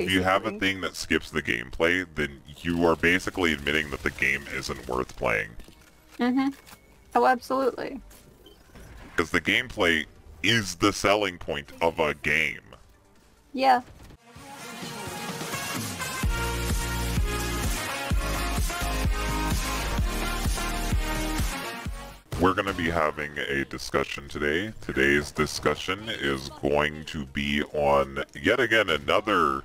if you have a basically. thing that skips the gameplay, then you are basically admitting that the game isn't worth playing. Mm-hmm. Oh, absolutely. Because the gameplay is the selling point of a game. Yeah. We're going to be having a discussion today. Today's discussion is going to be on, yet again, another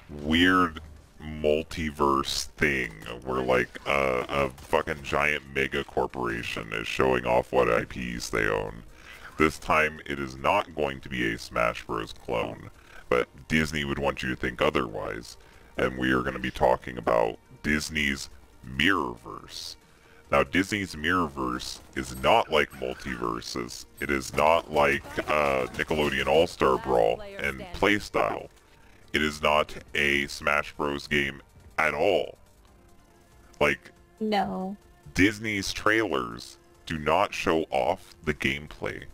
weird multiverse thing where like a fucking giant mega corporation is showing off what IPs they own. This time it is not going to be a Smash Bros. Clone, but Disney would want you to think otherwise. And we are going to be talking about Disney's Mirrorverse. Now, Disney's Mirrorverse is not like multiverses. It is not like Nickelodeon All-Star Brawl and Playstyle. It is not a Smash Bros. Game at all. Like, No. Disney's trailers do not show off the gameplay.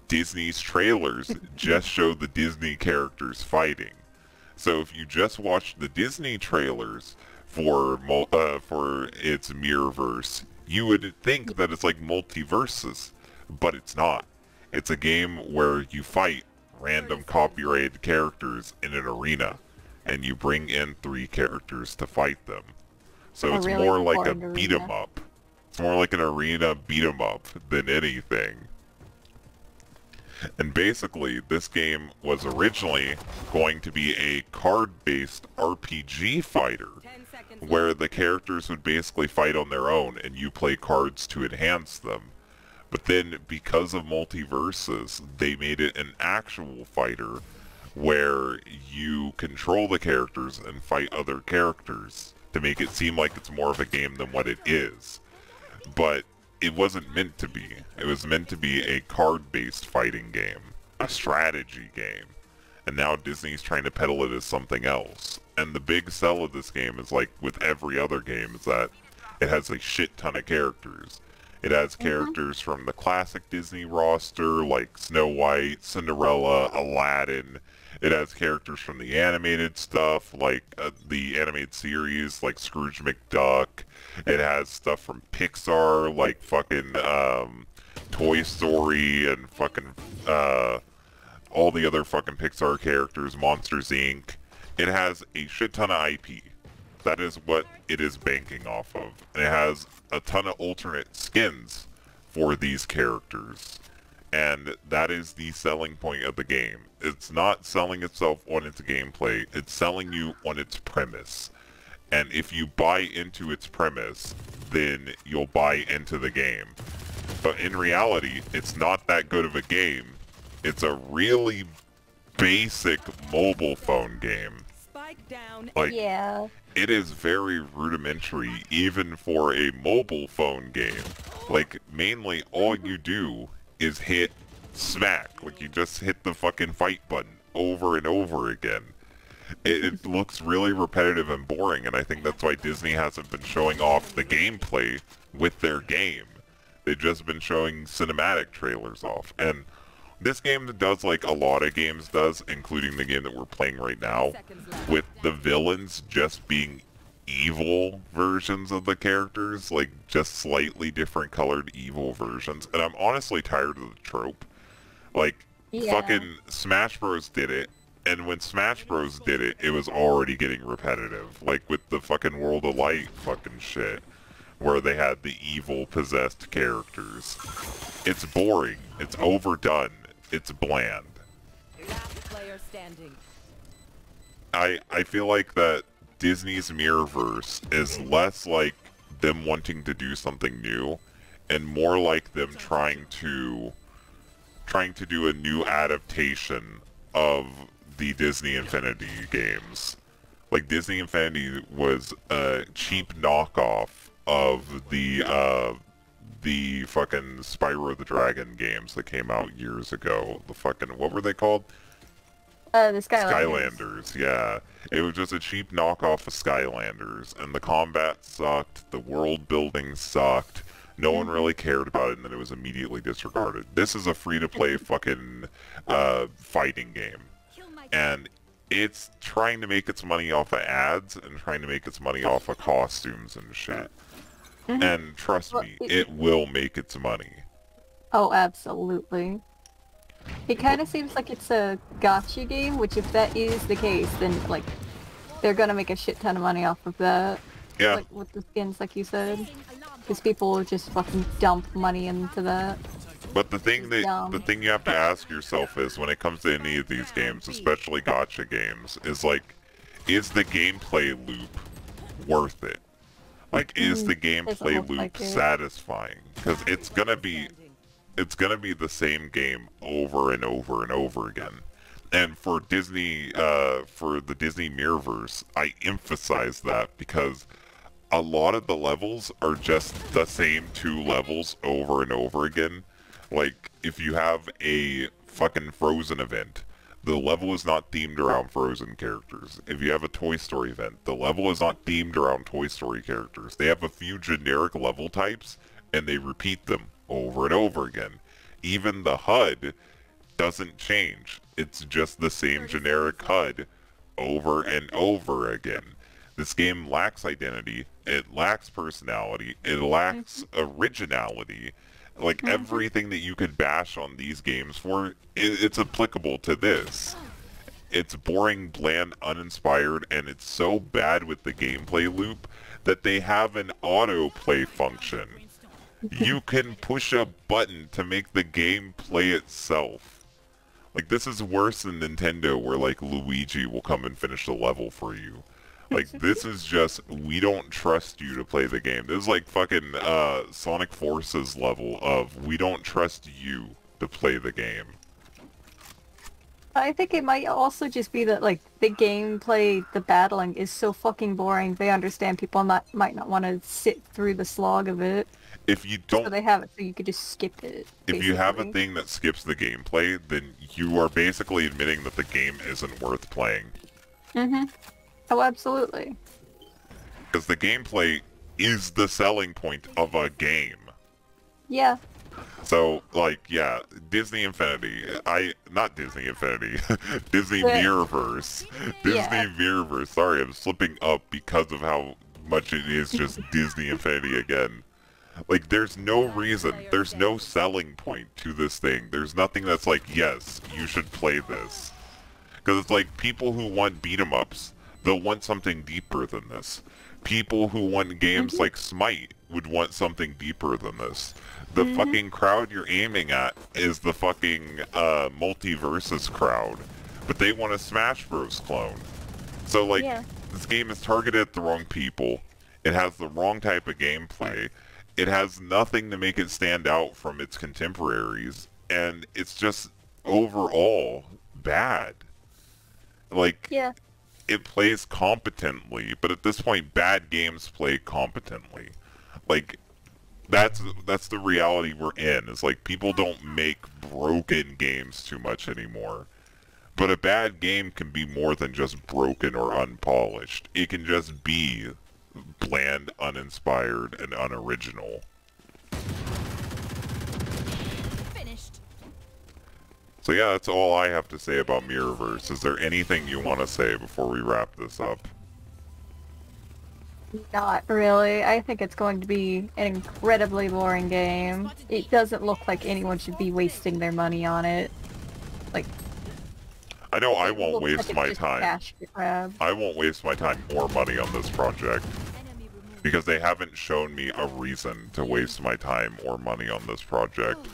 Disney's trailers just show the Disney characters fighting. So if you just watch the Disney trailers for its Mirrorverse, you would think that it's like multiverses, but it's not. It's a game where you fight random copyrighted characters in an arena, and you bring in 3 characters to fight them. So A it's really more like a important beat 'em arena. up. It's more like an arena beat 'em up than anything. And basically, this game was originally going to be a card-based RPG fighter, where the characters would basically fight on their own and you play cards to enhance them. But then, because of multiverses, they made it an actual fighter where you control the characters and fight other characters to make it seem like it's more of a game than what it is. But it wasn't meant to be. It was meant to be a card-based fighting game, a strategy game. And now Disney's trying to peddle it as something else. And the big sell of this game is like with every other game is that it has a shit ton of characters. It has characters from the classic Disney roster like Snow White, Cinderella, Aladdin. It has characters from the animated stuff like the animated series like Scrooge McDuck. It has stuff from Pixar like fucking Toy Story and fucking all the other fucking Pixar characters, Monsters Inc. It has a shit ton of IP. That is what it is banking off of. And it has a ton of alternate skins for these characters. And that is the selling point of the game. It's not selling itself on its gameplay, it's selling you on its premise. And if you buy into its premise, then you'll buy into the game. But in reality, it's not that good of a game. It's a really basic mobile phone game. Like, Yeah. it is very rudimentary even for a mobile phone game. Like, mainly all you do is hit smack. Like, you just hit the fucking fight button over and over again. It looks really repetitive and boring, and I think that's why Disney hasn't been showing off the gameplay with their game. They've just been showing cinematic trailers off. And this game does like a lot of games does, including the game that we're playing right now, with the villains just being evil versions of the characters, like just slightly different colored evil versions. And I'm honestly tired of the trope. Like, Yeah. fucking Smash Bros. Did it, and when Smash Bros. Did it, it was already getting repetitive. Like with the fucking World of Light fucking shit, where they had the evil possessed characters. It's boring. It's overdone. It's bland. Last player standing. I feel like that Disney's Mirrorverse is less like them wanting to do something new, and more like them trying to do a new adaptation of the Disney Infinity games. Like, Disney Infinity was a cheap knockoff of the fucking Spyro the Dragon games that came out years ago. The fucking, what were they called? The Skylanders. Skylanders, yeah. It was just a cheap knockoff of Skylanders, and the combat sucked, the world building sucked, no one really cared about it, and then it was immediately disregarded. This is a free-to-play fucking fighting game, and It's trying to make its money off of ads and trying to make its money off of costumes and shit. And trust me, it will make its money. Oh, absolutely. It kind of seems like it's a gacha game, which if that is the case, then, like, they're gonna make a shit ton of money off of that. Yeah. Like, with the skins, like you said. Because people will just fucking dump money into that. But the thing you have to ask yourself is, when it comes to any of these games, especially gacha games, is like, is the gameplay loop worth it? Like, is the gameplay loop satisfying? Because it's gonna be the same game over and over and over again. And for Disney, for the Disney Mirrorverse, I emphasize that because a lot of the levels are just the same 2 levels over and over again. Like, if you have a fucking Frozen event, the level is not themed around Frozen characters. If you have a Toy Story event, the level is not themed around Toy Story characters. They have a few generic level types, and they repeat them over and over again. Even the HUD doesn't change. It's just the same generic HUD over and over again. This game lacks identity, it lacks personality, it lacks originality. Like, everything that you could bash on these games for, it's applicable to this. It's boring, bland, uninspired, and it's so bad with the gameplay loop that they have an autoplay function. You can push a button to make the game play itself. Like, this is worse than Nintendo, where, like, Luigi will come and finish the level for you. Like, this is just, we don't trust you to play the game. This is like fucking Sonic Forces level of, we don't trust you to play the game. I think it might also just be that, like, the gameplay, the battling is so fucking boring. They understand people might not want to sit through the slog of it. If you don't... So they have it so you could just skip it, basically. If you have a thing that skips the gameplay, then you are basically admitting that the game isn't worth playing. Oh, absolutely. Because the gameplay is the selling point of a game. Yeah. So, like, yeah, Disney Infinity. Not Disney Infinity. Disney Mirrorverse. Disney Mirrorverse. Sorry, I'm slipping up because of how much it is just Disney Infinity again. Like, there's no reason. There's no selling point to this thing. There's nothing that's like, yes, you should play this. Because it's like, people who want beat-em-ups, they'll want something deeper than this. People who want games like Smite would want something deeper than this. The fucking crowd you're aiming at is the fucking Multiversus crowd. But they want a Smash Bros. Clone. So, like, this game is targeted at the wrong people. It has the wrong type of gameplay. It has nothing to make it stand out from its contemporaries. And it's just, overall, bad. Like... It plays competently, but at this point, bad games play competently. Like, that's the reality we're in. It's like, people don't make broken games too much anymore. But a bad game can be more than just broken or unpolished. It can just be bland, uninspired, and unoriginal. So yeah, that's all I have to say about Mirrorverse. Is there anything you want to say before we wrap this up? Not really. I think it's going to be an incredibly boring game. It doesn't look like anyone should be wasting their money on it. Like... I know I won't waste my time. Cash grab. I won't waste my time or money on this project. Because they haven't shown me a reason to waste my time or money on this project.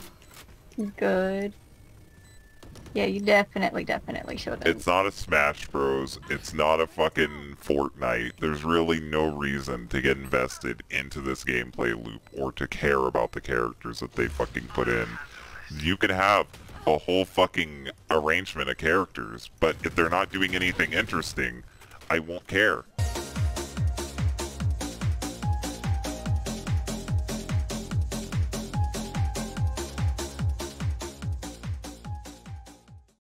Good. Yeah, you definitely showed it. It's not a Smash Bros. It's not a fucking Fortnite. There's really no reason to get invested into this gameplay loop or to care about the characters that they fucking put in. You can have a whole fucking arrangement of characters, but if they're not doing anything interesting, I won't care.